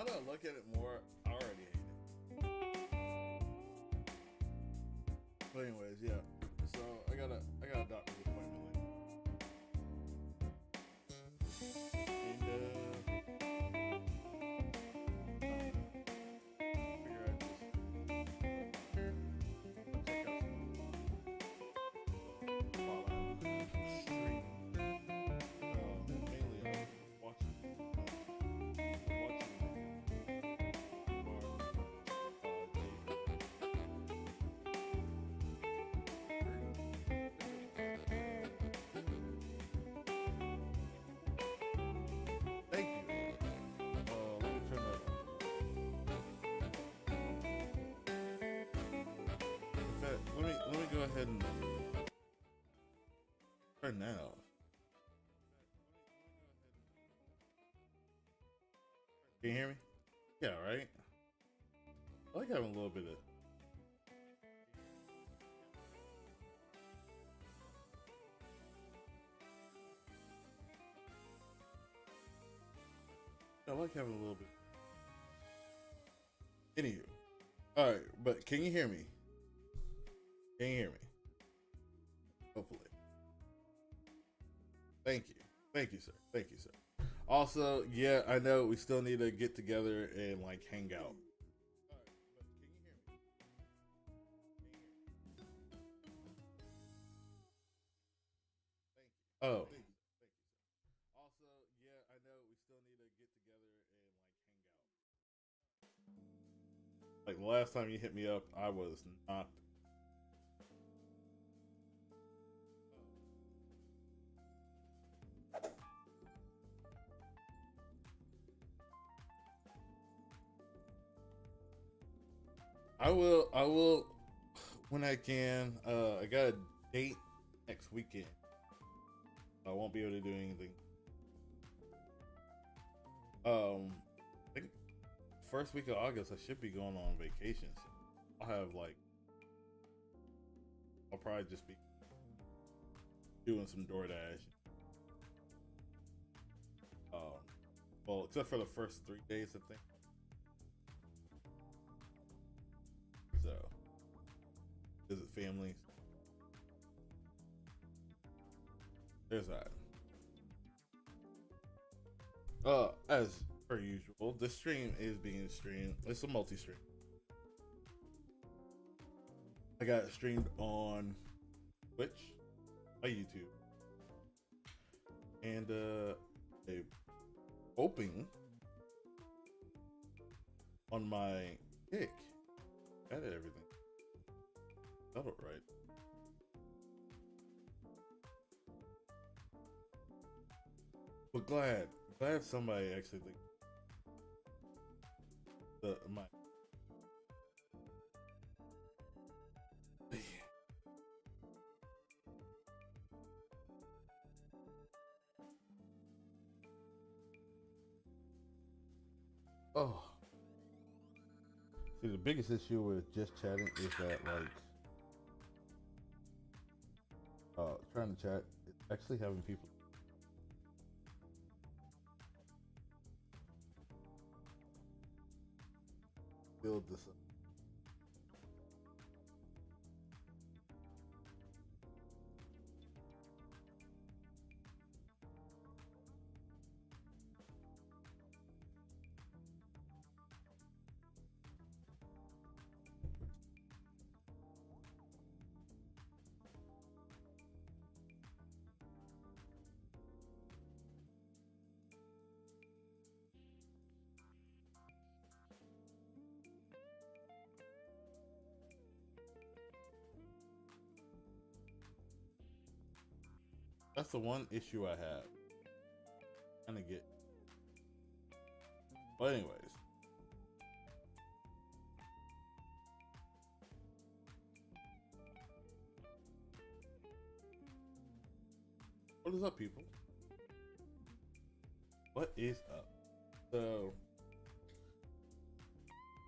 now that I look at it more, I already hate it. But anyways, yeah. So I got a doctor's appointment later. And figure I'd just check out some while I'm streaming. Mainly watching Thank you. Let me turn that on. In fact, let me go ahead and turn that off. Can you hear me? Yeah, right. I like having a little bit of. I like having a little bit. Anywho, all right, but can you hear me? Can you hear me? Hopefully. Thank you, sir. Thank you, sir. Also, yeah, I know we still need to get together and like hang out. Oh. Also, yeah, I know we still need to get together and like hang out. Like the last time you hit me up, I was not. I will. I will when I can. I got a date next weekend. I won't be able to do anything. I think first week of August I should be going on vacation. So I'll have like I'll probably just be doing some DoorDash. Um, well, except for the first 3 days, I think. So visit families. There's that. As per usual, the stream is being streamed. It's a multi-stream. I got it streamed on Twitch, my YouTube, and a hoping on my kick. Got it, everything. Got it right. But glad somebody actually like my. Oh, see, the biggest issue with just chatting is that like trying to chat, it's actually having people build this up. That's the one issue I have. Kind of get. But anyways, what is up, people? What is up? So,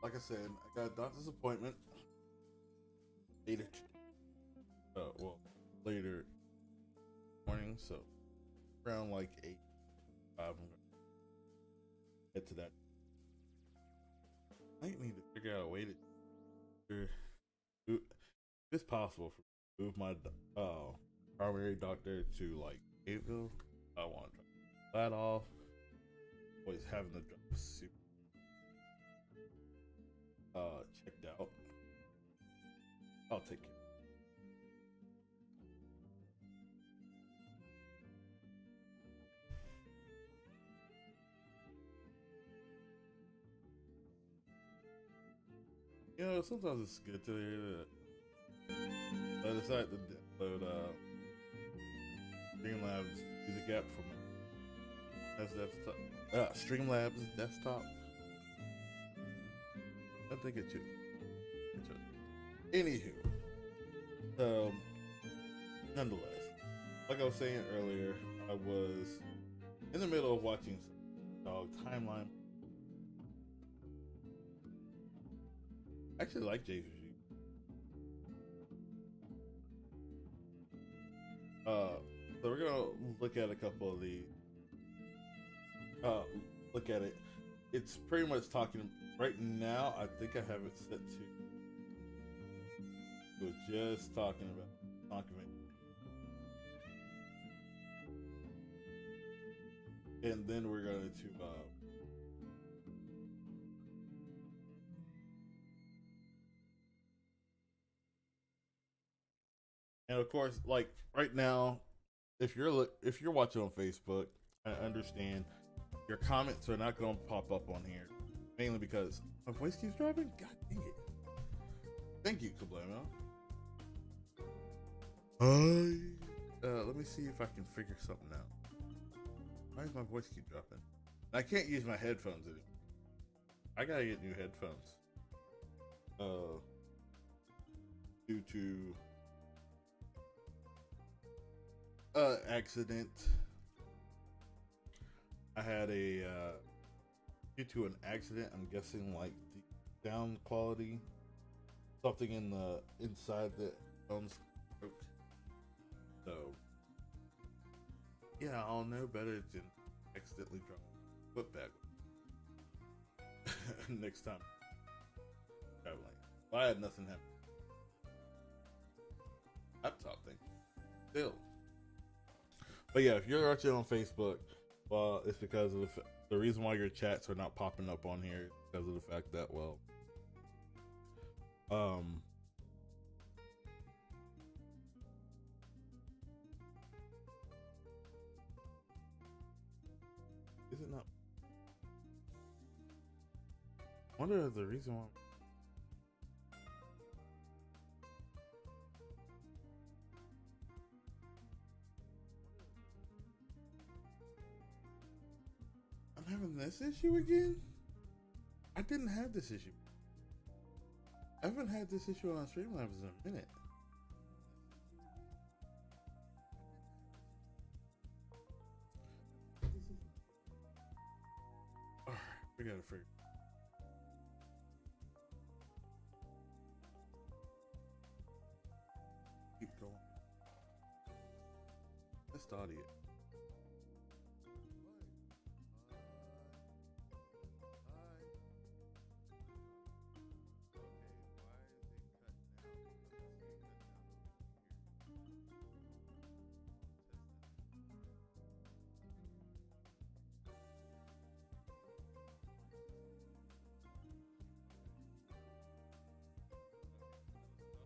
like I said, I got a doctor's appointment later. Well, later morning, so around like 8, 5. I'm gonna head to that. might need to figure out a way to. If it's possible for me to move my primary doctor to like Fayetteville, I want to drop that off. Always having the drop super checked out. I'll take care. You know, sometimes it's good to hear that I decided to download Streamlabs Music app for my desktop. Streamlabs desktop. I think it should. Anywho, nonetheless, like I was saying earlier, I was in the middle of watching Dog Timeline. I actually like Jay's Regime. So we're gonna look at a couple of these. Look at it. It's pretty much talking right now. I think I have it set to. We're just talking about document, and then we're going to. And of course, like right now, if you're watching on Facebook, I understand your comments are not going to pop up on here, mainly because my voice keeps dropping. God dang it! Thank you, Kablamo. Let me see if I can figure something out. Why does my voice keep dropping? I can't use my headphones anymore. I gotta get new headphones. Due to accident. I had due to an accident, I'm guessing like the sound quality, something in the inside that phones broke. So yeah, I'll know better than accidentally drop my foot back next time traveling. Well, I had nothing happen. Laptop thing. Still. But yeah, if you're watching on Facebook, well, it's because of the reason why your chats are not popping up on here is because of the fact that, well, is it not? I wonder if the reason why. I'm having this issue again? I didn't have this issue. I haven't had this issue on Streamlabs in a minute. Alright, we gotta figure. Keep going. Let's start it.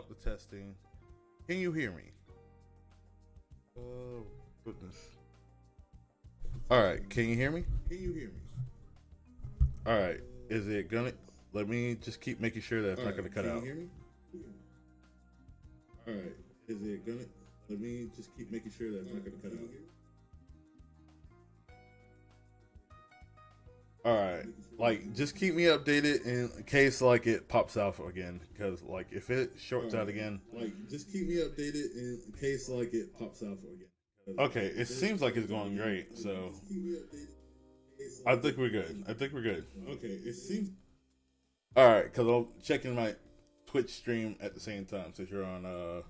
The testing. Can you hear me? Oh goodness. All right, can you hear me? Can you hear me? All right, is it gonna? Let me just keep making sure that it's not gonna cut out. Can you hear me? All right, is it gonna? Let me just keep making sure that it's not gonna cut out. All right, like just keep me updated in case like it pops out again, because like if it shorts out again, like just keep me updated in case like it pops out again. Okay, it seems like it's going great, so I think we're good. I think we're good. Okay, it seems. All right, because I'm checking my Twitch stream at the same time since you're on.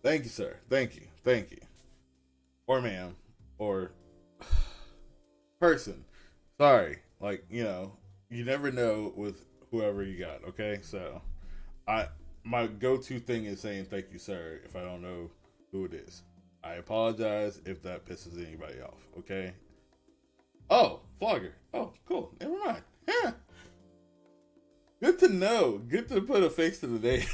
Thank you, sir. Thank you, or ma'am, or person. Sorry, like you never know with whoever you got. Okay, so my go-to thing is saying thank you, sir, if I don't know who it is. I apologize if that pisses anybody off. Okay. Oh, Flogger. Oh, cool. Never mind. Yeah. Good to know. Good to put a face to the name.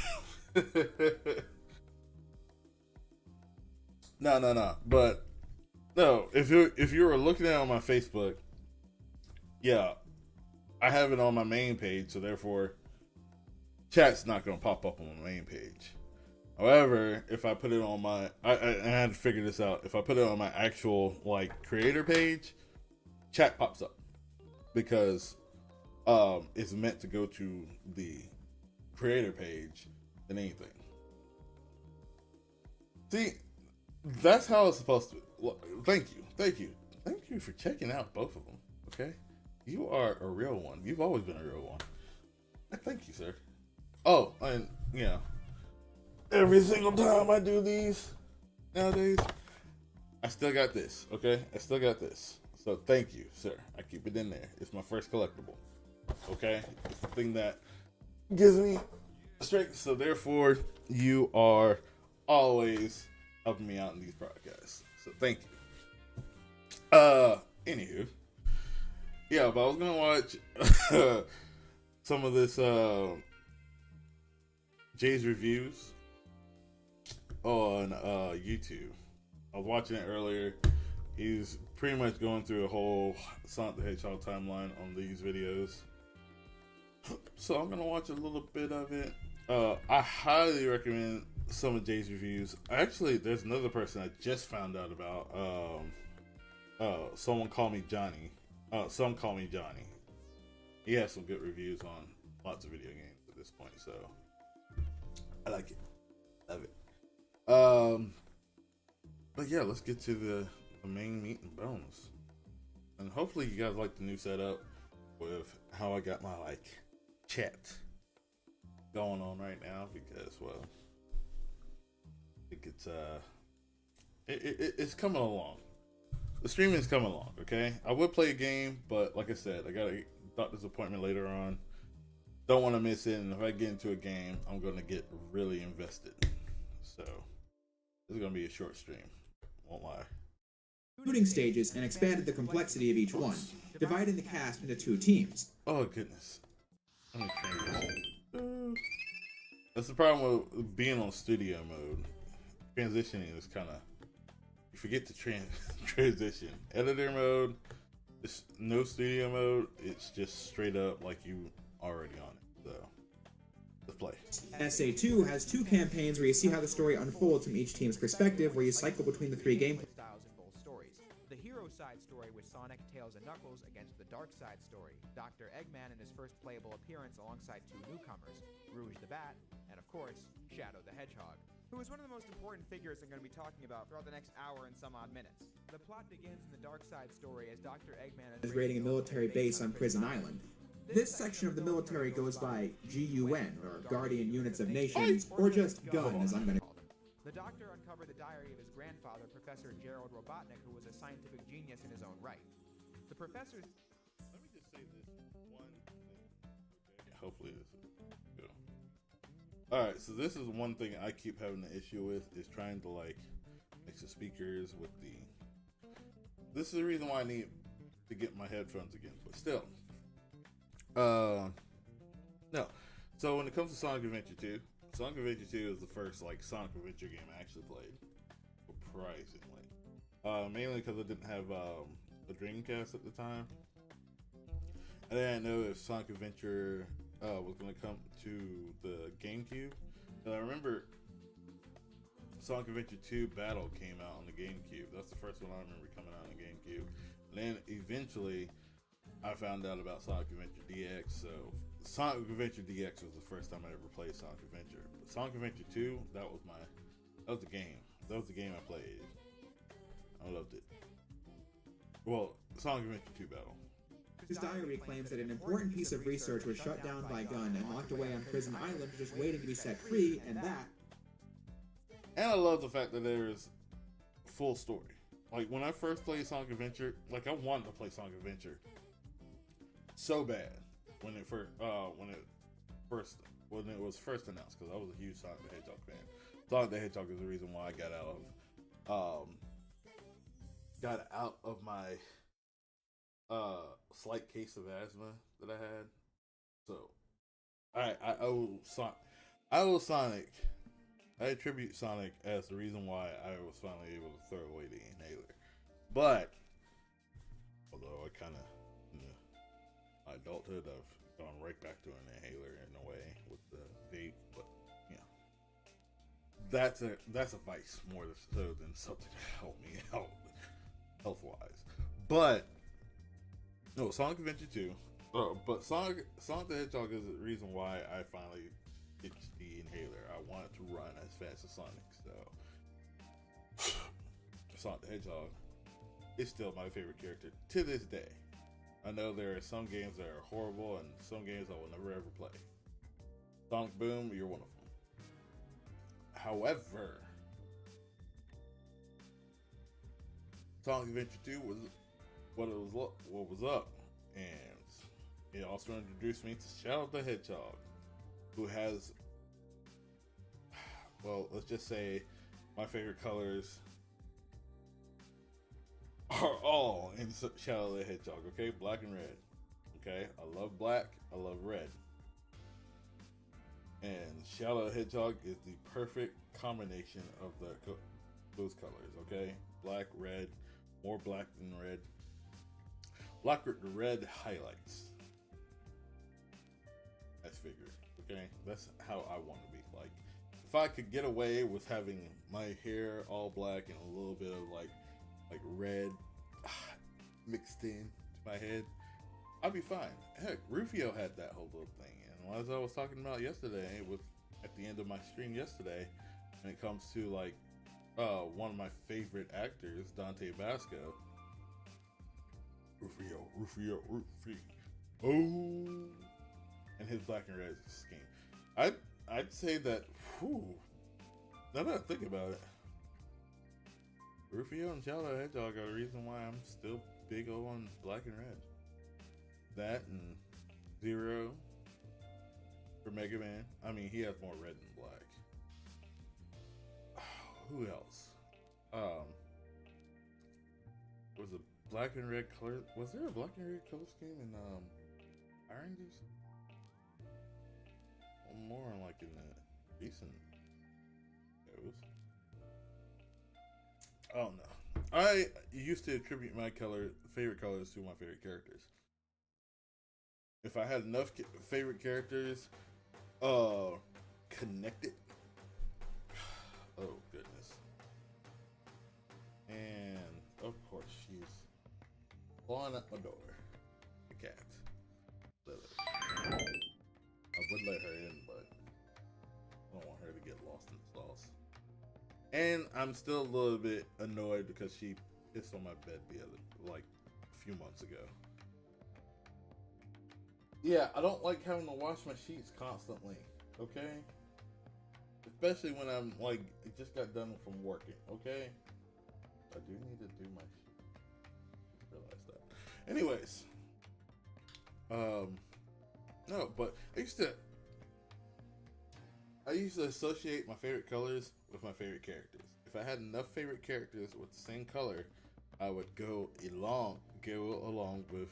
No. But no, if you were looking at it on my Facebook, yeah, I have it on my main page, so therefore chat's not gonna pop up on my main page. However, if I put it on my I had to figure this out. If I put it on my actual like creator page, chat pops up because it's meant to go to the creator page than anything. See, that's how it's supposed to be. Well, thank you for checking out both of them. Okay, you are a real one. You've always been a real one. Thank you, sir. Oh, and yeah, every single time I do these nowadays, I still got this. Okay, I still got this. So thank you, sir. I keep it in there. It's my first collectible. Okay, it's the thing that gives me strength. So therefore, you are always helping me out in these podcasts. So thank you. Anywho, yeah, but I was gonna watch some of this Jay's reviews on YouTube. I was watching it earlier. He's pretty much going through a whole Sonic the Hedgehog timeline on these videos. So I'm gonna watch a little bit of it. I highly recommend some of Jay's reviews. Actually, there's another person I just found out about. Someone call me Johnny. Some call me Johnny. He has some good reviews on lots of video games at this point, so I like it. Love it. But yeah, let's get to the main meat and bones. And hopefully you guys like the new setup with how I got my like chat going on right now, because well, I think it's coming along. The streaming is coming along, okay? I would play a game, but like I said, I got a doctor's appointment later on. Don't want to miss it, and if I get into a game, I'm going to get really invested. So, this is going to be a short stream. Won't lie. Shooting stages and expanded the complexity of each one, dividing the cast into two teams. Oh, goodness. Let me transition. That's the problem with being on studio mode. Transitioning is kind of... You forget to transition. Editor mode, it's no studio mode. It's just straight up like you already on it. So, let's play. SA2 has two campaigns where you see how the story unfolds from each team's perspective, where you cycle between the three gameplay styles in both stories. The hero side story with Sonic, Tails, and Knuckles against the dark side story, Dr. Eggman in his first playable appearance alongside two newcomers, Rouge the Bat, and of course, Shadow the Hedgehog, who is one of the most important figures I'm going to be talking about throughout the next hour and some odd minutes. The plot begins in the dark side story as Dr. Eggman is raiding a military base on Prison Island. This section of the military goes by GUN, or Guardian Units of Nations, or just GUN, as I'm going to call them. The Doctor uncovered the diary of his grandfather, Professor Gerald Robotnik, who was a scientific genius in his own right. The professor's... Let me just say this one thing. Okay. Hopefully this is good. Alright, so this is one thing I keep having an issue with, is trying to like mix the speakers with the... This is the reason why I need to get my headphones again, but still. No. So when it comes to Sonic Adventure 2, Sonic Adventure 2 is the first like Sonic Adventure game I actually played. Surprisingly. Mainly because I didn't have a Dreamcast at the time. I didn't know if Sonic Adventure was going to come to the GameCube. And I remember Sonic Adventure 2 Battle came out on the GameCube. That's the first one I remember coming out on the GameCube. And then eventually I found out about Sonic Adventure DX. So Sonic Adventure DX was the first time I ever played Sonic Adventure. But Sonic Adventure 2, that was the game. That was the game I played. I loved it. Well, Sonic Adventure 2 Battle. His diary claims that an important piece of research was shut down by GUN and locked away on Prison Island, just waiting to be set free, and that... And I love the fact that there's full story. Like, when I first played Sonic Adventure, like, I wanted to play Sonic Adventure so bad. when it was first announced, because I was a huge Sonic the Hedgehog fan. Sonic the Hedgehog is the reason why I got out of my slight case of asthma that I had. So I owe Sonic. I attribute Sonic as the reason why I was finally able to throw away the inhaler. But although I kind of, my adulthood, I've gone right back to an inhaler in a way with the vape. But that's a vice more so than something to help me out health wise. But no, Sonic Adventure 2. But Sonic the Hedgehog is the reason why I finally ditched the inhaler. I wanted to run as fast as Sonic, so Sonic the Hedgehog is still my favorite character to this day. I know there are some games that are horrible and some games I will never ever play. Sonic Boom, you're one of them. However, Sonic Adventure 2 was what was up, and it also introduced me to Shadow the Hedgehog, who has, well, let's just say my favorite colors are all in Shadow the Hedgehog, okay? Black and red, okay? I love black, I love red. And Shadow the Hedgehog is the perfect combination of those colors, okay? Black, red, more black than red. Black with red highlights. That's figured, okay? That's how I want to be. Like, if I could get away with having my hair all black and a little bit of like red mixed in to my head, I'd be fine. Heck, Rufio had that whole little thing. And as I was talking about yesterday, at the end of my stream yesterday, when it comes to like one of my favorite actors, Dante Basco. Rufio. Oh, and his black and red skin. I'd say that. Whew, now that I think about it, Rufio and Shadow the Hedgehog are the reason why I'm still big on black and red. That and Zero for Mega Man. I mean, he has more red than black. Who else? Was a black and red color? Was there a black and red color scheme in Power Rangers? Or more like in the recent shows. Oh no. I used to attribute my favorite colors to my favorite characters. If I had enough favorite characters connected. Oh goodness. And of course she's clawing at my door. The cat. I would let her in, but I don't want her to get lost in the sauce. And I'm still a little bit annoyed because she pissed on my bed a few months ago. Yeah, I don't like having to wash my sheets constantly, okay? Especially when I'm just got done from working, okay? I do need to do my sheets. Realize that. Anyways. No, but I used to associate my favorite colors with my favorite characters. If I had enough favorite characters with the same color, I would go along with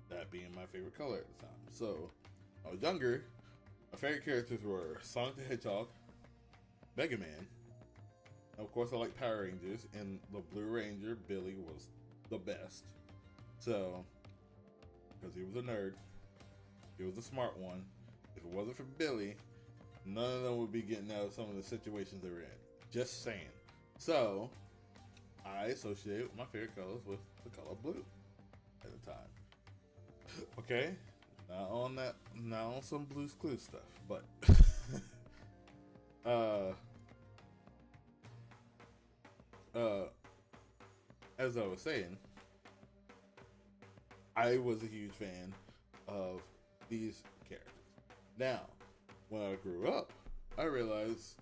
that being my favorite color at the time. So, when I was younger, my favorite characters were Sonic the Hedgehog, Mega Man, and of course I like Power Rangers, and the Blue Ranger, Billy, was the best. So, because he was a nerd, he was the smart one. If it wasn't for Billy, none of them would be getting out of some of the situations they were in. Just saying. So, I associated my favorite colors with the color blue at the time. Okay? Not on some Blue's Clues stuff, but as I was saying, I was a huge fan of these characters. Now, when I grew up, I realized,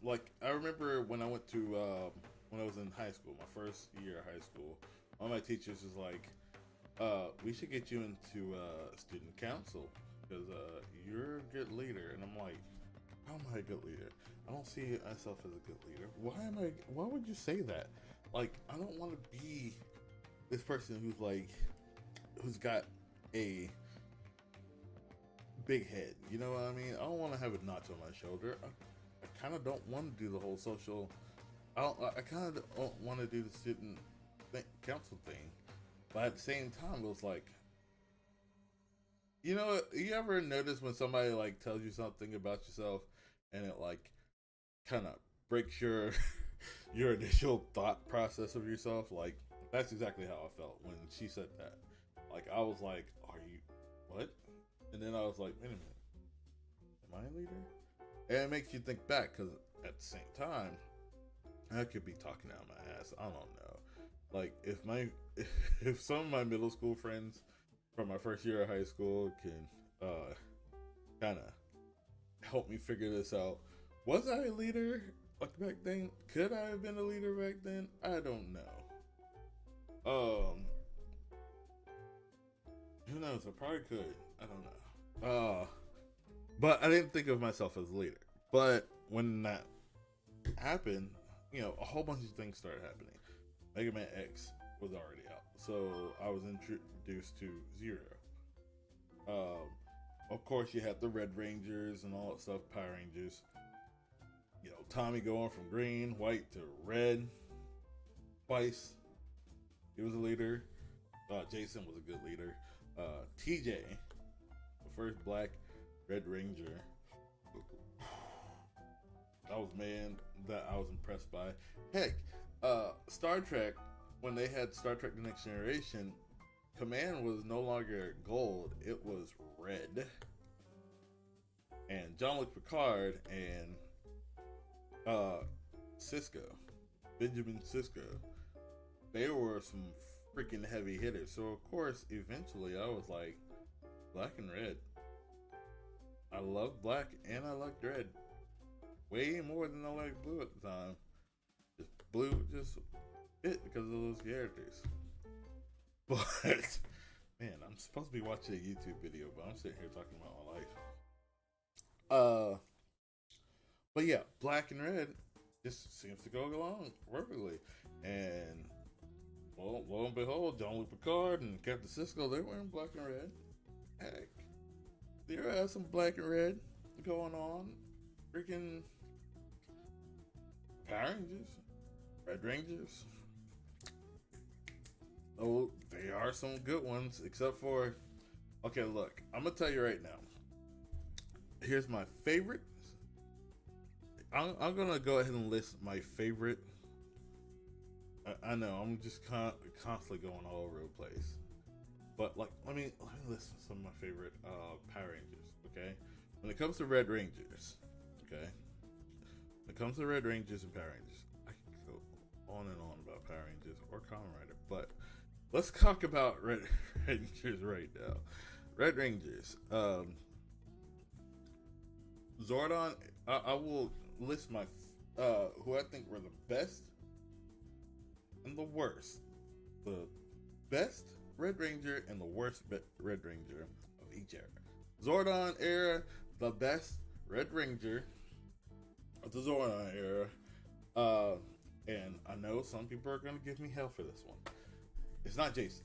I remember when I went to, when I was in high school, my first year of high school, one of my teachers was like, we should get you into student council. because you're a good leader. And I'm like, how am I a good leader? I don't see myself as a good leader. Why would you say that? Like, I don't want to be this person who's got a big head. You know what I mean? I don't want to have a notch on my shoulder. I kind of don't want to do the whole social. I kind of don't want to do the student council thing. But at the same time, it was like, you know, you ever notice when somebody like tells you something about yourself and it like kind of breaks your your initial thought process of yourself? Like, that's exactly how I felt when she said that. Like, I was like, are you, what? And then I was like, wait a minute, am I a leader? And it makes you think back, because at the same time, I could be talking out my ass. I don't know. Like, if some of my middle school friends from my first year of high school can kind of help me figure this out. Was I a leader like back then? Could I have been a leader back then? I don't know. Who knows? I probably could. I don't know. But I didn't think of myself as a leader. But when that happened, you know, a whole bunch of things started happening. Mega Man X was already out, so I was introduced to Zero. Of course, you had the Red Rangers and all that stuff, Power Rangers. You know, Tommy going from green, white to red twice. He was a leader. Jason was a good leader. TJ, the first black Red Ranger. That was man that I was impressed by. Heck, Star Trek, when they had Star Trek The Next Generation, Command was no longer gold, it was red. And Jean-Luc Picard and Sisko, Benjamin Sisko, they were some freaking heavy hitters. So of course, eventually I was like, black and red. I love black and I liked red. Way more than I liked blue at the time. Just blue just fit because of those characters. But man, I'm supposed to be watching a YouTube video, but I'm sitting here talking about my life. But yeah, black and red just seems to go along perfectly. And well, lo and behold, Jean-Luc Picard and Captain Sisko, they're wearing black and red. Heck, there are some black and red going on. Freaking Power Rangers, Red Rangers. Oh, they are some good ones, except for, okay, look, I'm gonna tell you right now. Here's my favorite. I'm gonna go ahead and list my favorite. I know I'm just constantly going all over the place, but like let me list some of my favorite Power Rangers. Okay, when it comes to Red Rangers, okay, when it comes to Red Rangers and Power Rangers, I can go on and on about Power Rangers or Kamen Rider, but let's talk about Red Rangers right now. Red Rangers, Zordon. I will list my who I think were the best and the worst. The best Red Ranger and the worst Red Ranger of each era. Zordon era, the best Red Ranger of the Zordon era. And I know some people are going to give me hell for this one. It's not Jason.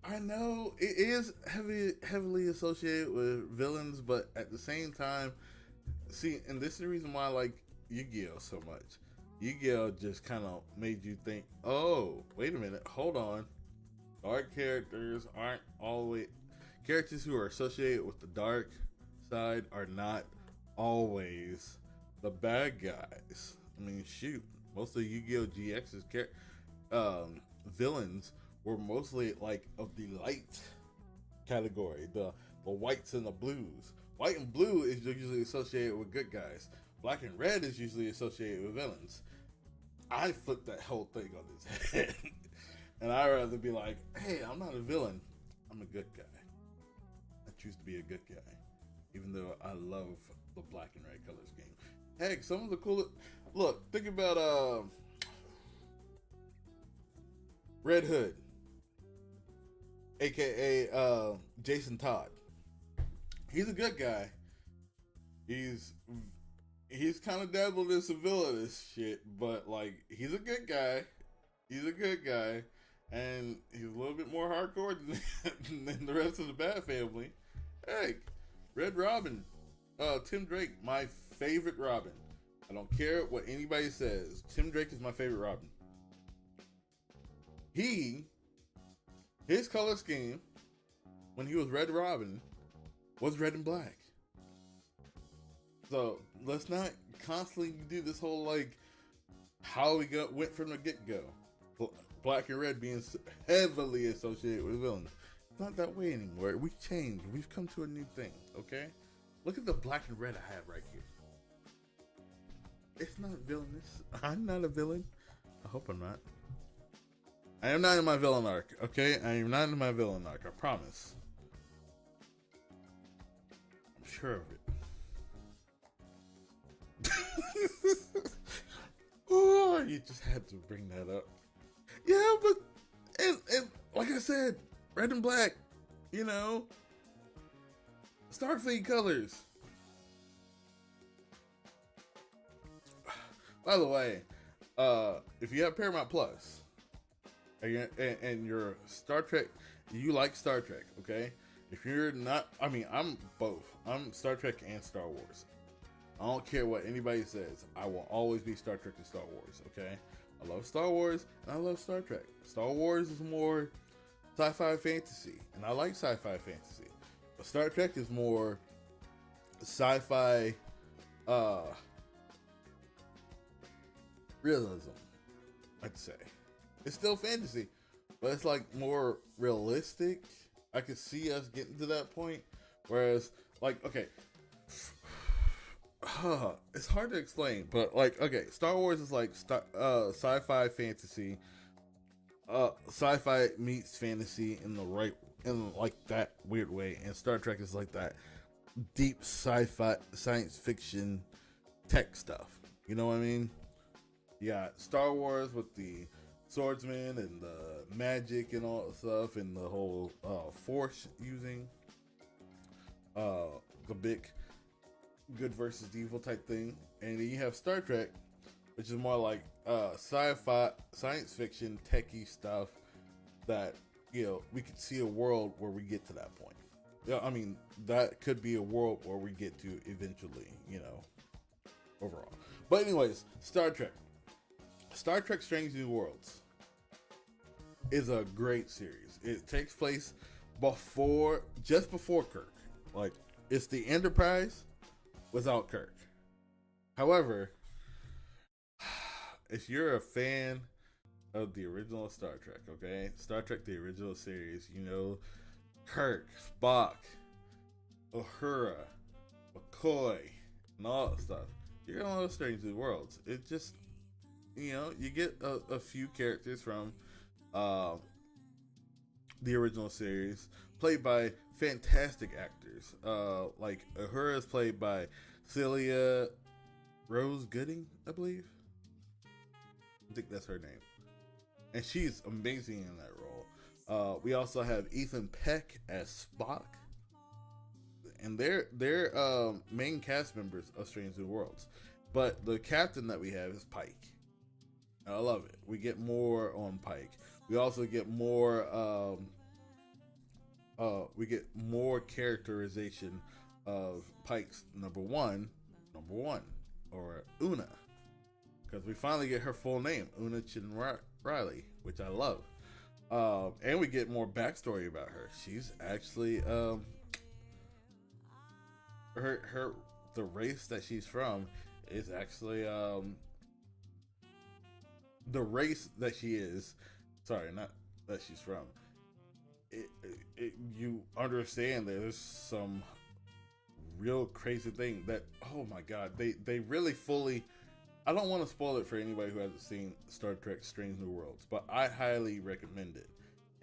I know it is heavily associated with villains, but at the same time, see, and this is the reason why I like Yu-Gi-Oh so much. Yu-Gi-Oh just kind of made you think, oh, wait a minute, hold on. Dark characters aren't always, characters who are associated with the dark side are not always the bad guys. I mean, shoot, most of Yu-Gi-Oh GX's villains were mostly like of the light category, the whites and the blues. White and blue is usually associated with good guys. Black and red is usually associated with villains. I flipped that whole thing on his head. And I'd rather be like, hey, I'm not a villain. I'm a good guy. I choose to be a good guy. Even though I love the black and red colors game. Heck, some of the coolest... Look, think about Red Hood. aka Jason Todd. He's a good guy. He's kind of dabbled in some villainous shit, but like he's a good guy. He's a good guy, and he's a little bit more hardcore than the rest of the Bat family. Hey, Red Robin, Tim Drake, my favorite Robin. I don't care what anybody says. Tim Drake is my favorite Robin. His color scheme when he was Red Robin was red and black. So let's not constantly do this whole like how we went from the get-go. Black and red being heavily associated with villains. It's not that way anymore. We've changed. We've come to a new thing, okay? Look at the black and red I have right here. It's not villainous. I'm not a villain. I hope I'm not. I am not in my villain arc, okay? I am not in my villain arc, I promise. I'm sure of it. Oh, you just had to bring that up. Yeah, but and like I said, red and black, you know, Starfleet colors. By the way, if you have Paramount Plus and you're Star Trek, you like Star Trek, okay? If you're not, I mean, I'm both. I'm Star Trek and Star Wars. I don't care what anybody says. I will always be Star Trek and Star Wars, okay? I love Star Wars and I love Star Trek. Star Wars is more sci-fi fantasy, and I like sci-fi fantasy. But Star Trek is more sci-fi realism, I'd say. It's still fantasy, but it's like more realistic. I could see us getting to that point. Whereas, like, okay, it's hard to explain, but like, okay, Star Wars is like sci-fi fantasy. Sci-fi meets fantasy in like that weird way, and Star Trek is like that deep sci-fi science fiction tech stuff. You know what I mean? You got Star Wars with the swordsman and the magic and all that stuff, and the whole force using the big good versus evil type thing. And then you have Star Trek, which is more like sci-fi science fiction techie stuff that, you know, we could see a world where we get to that point. Yeah, I mean, that could be a world where we get to eventually, you know, overall. But anyways, Star Trek Strange New Worlds is a great series. It takes place just before Kirk. Like, it's the Enterprise without Kirk. However, if you're a fan of the original Star Trek, okay? Star Trek, the original series, you know, Kirk, Spock, Uhura, McCoy, and all that stuff. You're gonna love Strange New Worlds. It just, you know, you get a few characters from the original series, played by fantastic actors. Like Uhura is played by Celia Rose Gooding, I believe. I think that's her name, and she's amazing in that role. We also have Ethan Peck as Spock, and they're main cast members of Strange New Worlds. But the captain that we have is Pike. I love it. We get more on Pike. We also get more characterization of Pike's number one, or Una, because we finally get her full name, Una Chin Riley, which I love. And we get more backstory about her. She's actually the race that she's from is actually the race that she is. Sorry, not that she's from. You understand that there's some real crazy thing that, oh my god, they really fully. I don't want to spoil it for anybody who hasn't seen Star Trek Strange New Worlds, but I highly recommend it.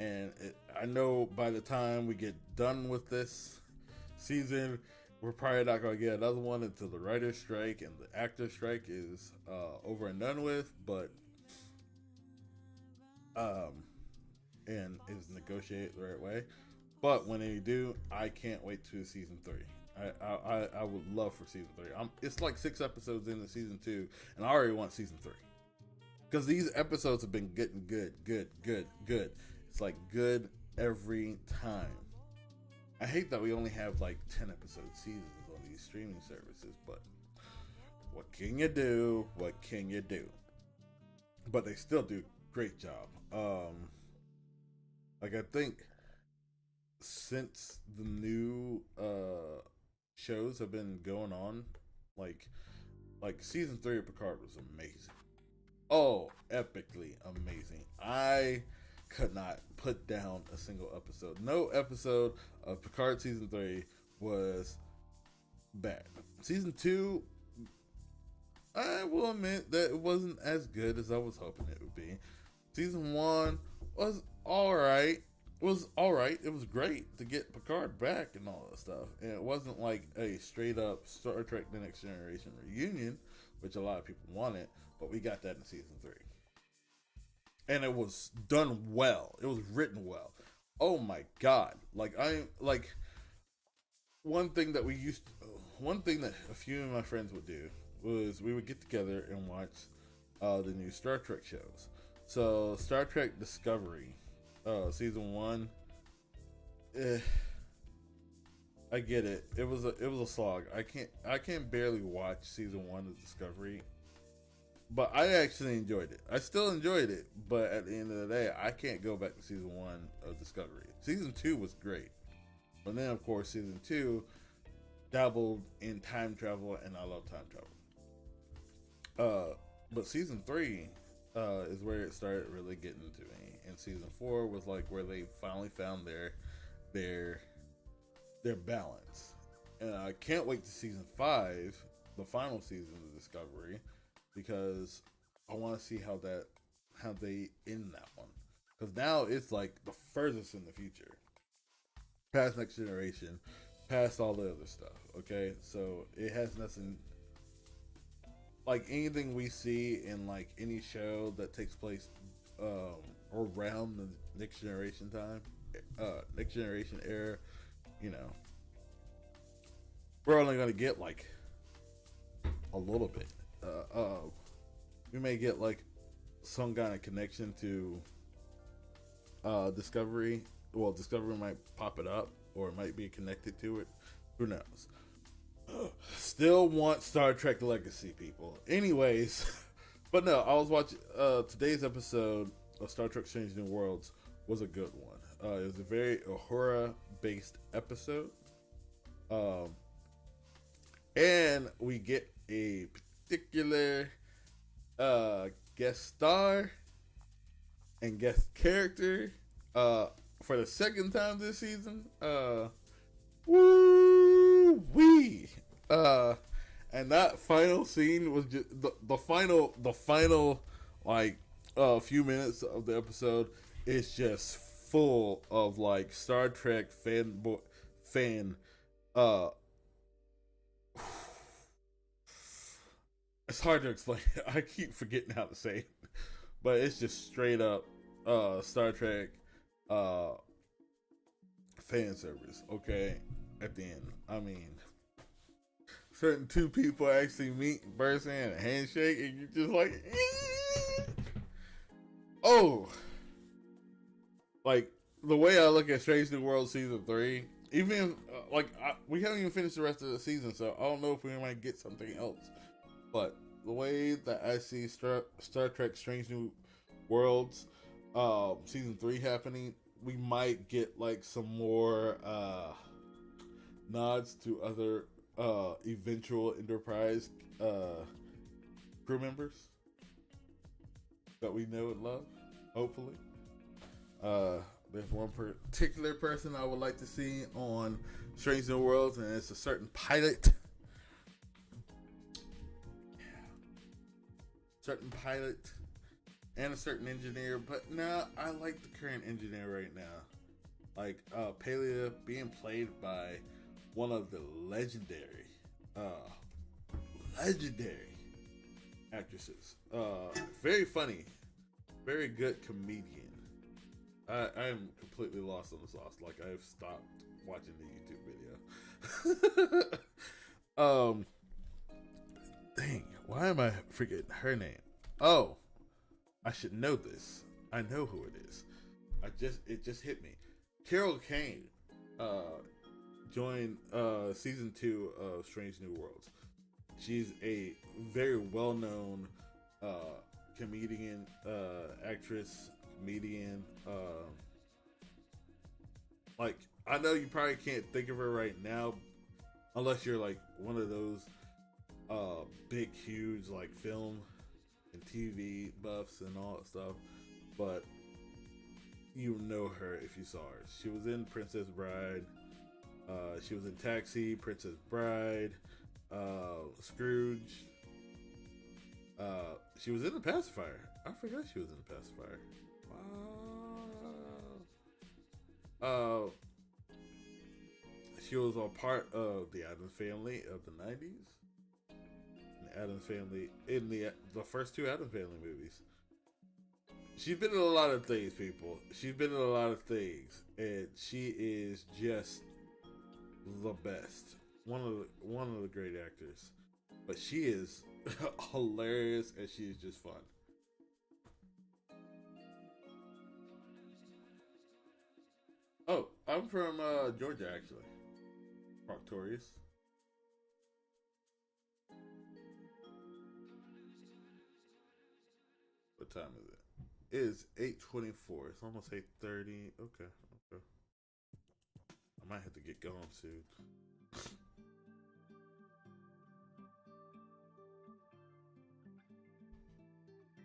And I know by the time we get done with this season, we're probably not going to get another one until the writer's strike and the actor's strike is over and done with. But and is negotiated the right way. But when they do, I can't wait to season 3. I would love for season 3. It's like 6 episodes into season 2, and I already want season 3 because these episodes have been getting good. It's like good every time. I hate that we only have like 10 episode seasons on these streaming services, but what can you do? What can you do? But they still do great job. Like I think since the new shows have been going on, like season 3 of Picard was amazing. Oh, epically amazing. I could not put down a single episode. No episode of Picard season 3 was bad. Season 2, I will admit that it wasn't as good as I was hoping it would be. Season 1 was alright. It was great to get Picard back and all that stuff. And it wasn't like a straight up Star Trek The Next Generation reunion, which a lot of people wanted, but we got that in season 3. And it was done well. It was written well. Oh my God. One thing that a few of my friends would do was we would get together and watch the new Star Trek shows. So Star Trek Discovery, season 1, I get it. It was a slog. I can't barely watch season 1 of Discovery, but I actually enjoyed it. I still enjoyed it, but at the end of the day, I can't go back to season 1 of Discovery. Season 2 was great, but then of course season 2 dabbled in time travel, and I love time travel. But season 3 is where it started really getting to me, and season 4 was like where they finally found their balance. And I can't wait to season 5, the final season of Discovery, because I want to see how they end that one. Because now it's like the furthest in the future, past Next Generation, past all the other stuff. Okay, so it has nothing like anything we see in like any show that takes place around the Next Generation time, Next Generation era. You know, we're only gonna get like a little bit. We may get like some kind of connection to Discovery. Well, Discovery might pop it up, or it might be connected to it. Who knows? Still want Star Trek Legacy, people. Anyways, but no, I was watching today's episode of Star Trek Strange New Worlds was a good one. It was a very Uhura based episode. And we get a particular guest star and guest character for the second time this season. Woo wee! And that final scene was just the final like few minutes of the episode is just full of like Star Trek fan. It's hard to explain. I keep forgetting how to say it, but it's just straight up Star Trek fan service. Okay, at the end, I mean, certain two people actually meet in person and a handshake, and you're just like, oh, like the way I look at Strange New World season 3. Even we haven't even finished the rest of the season, so I don't know if we might get something else. But the way that I see Star Trek Strange New Worlds season 3 happening, we might get like some more nods to other eventual Enterprise crew members that we know and love, hopefully. There's one particular person I would like to see on Strange New Worlds, and it's a certain pilot. Certain pilot and a certain engineer, but nah, I like the current engineer right now. Like Pelia being played by one of the legendary actresses. Very funny, very good comedian. I'm completely lost on the sauce. Like, I've stopped watching the YouTube video. Dang, why am I forgetting her name? Oh, I should know this. I know who it is. It just hit me. Carol Kane joined season 2 of Strange New Worlds. She's a very well-known comedian, actress, comedian. Like, I know you probably can't think of her right now, unless you're like one of those big, huge like film and TV buffs and all that stuff. But you know her if you saw her. She was in Princess Bride. She was in Taxi, Princess Bride, Scrooge. She was in The Pacifier. I forgot she was in The Pacifier. Wow. She was a part of the Addams Family of the 90s. The Addams Family in the first 2 Addams Family movies. She's been in a lot of things, people. She's been in a lot of things, and she is just the best. One of the great actors. But she is hilarious, and she is just fun. Oh, I'm from Georgia, actually. Proctorius. What time is it? It is 8:24. It's almost 8:30. Okay. I might have to get going soon.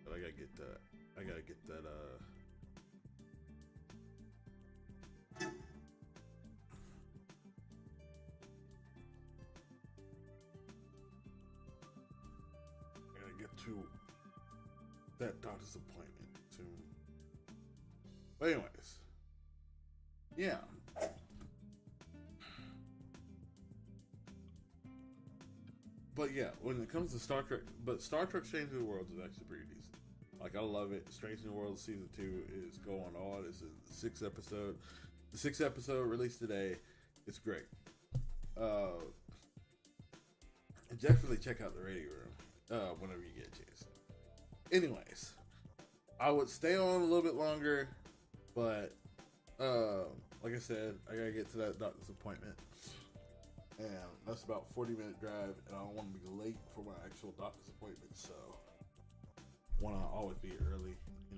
But I gotta get that. I gotta get to that doctor's appointment soon. But anyways, yeah. But yeah, when it comes to Star Trek, but Star Trek Strange New Worlds is actually pretty decent. Like, I love it. Strange New Worlds season 2 is going on. It's the 6th episode. The 6th episode released today. It's great. Definitely check out the Radio Room whenever you get a chance. Anyways, I would stay on a little bit longer, but like I said, I gotta get to that doctor's appointment. And that's about a 40-minute drive, and I don't want to be late for my actual doctor's appointment, so want to always be early, you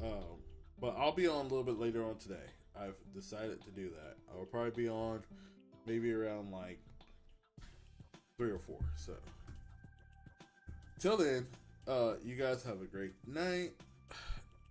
know. But I'll be on a little bit later on today. I've decided to do that. I will probably be on maybe around like 3 or 4. So till then, you guys have a great night.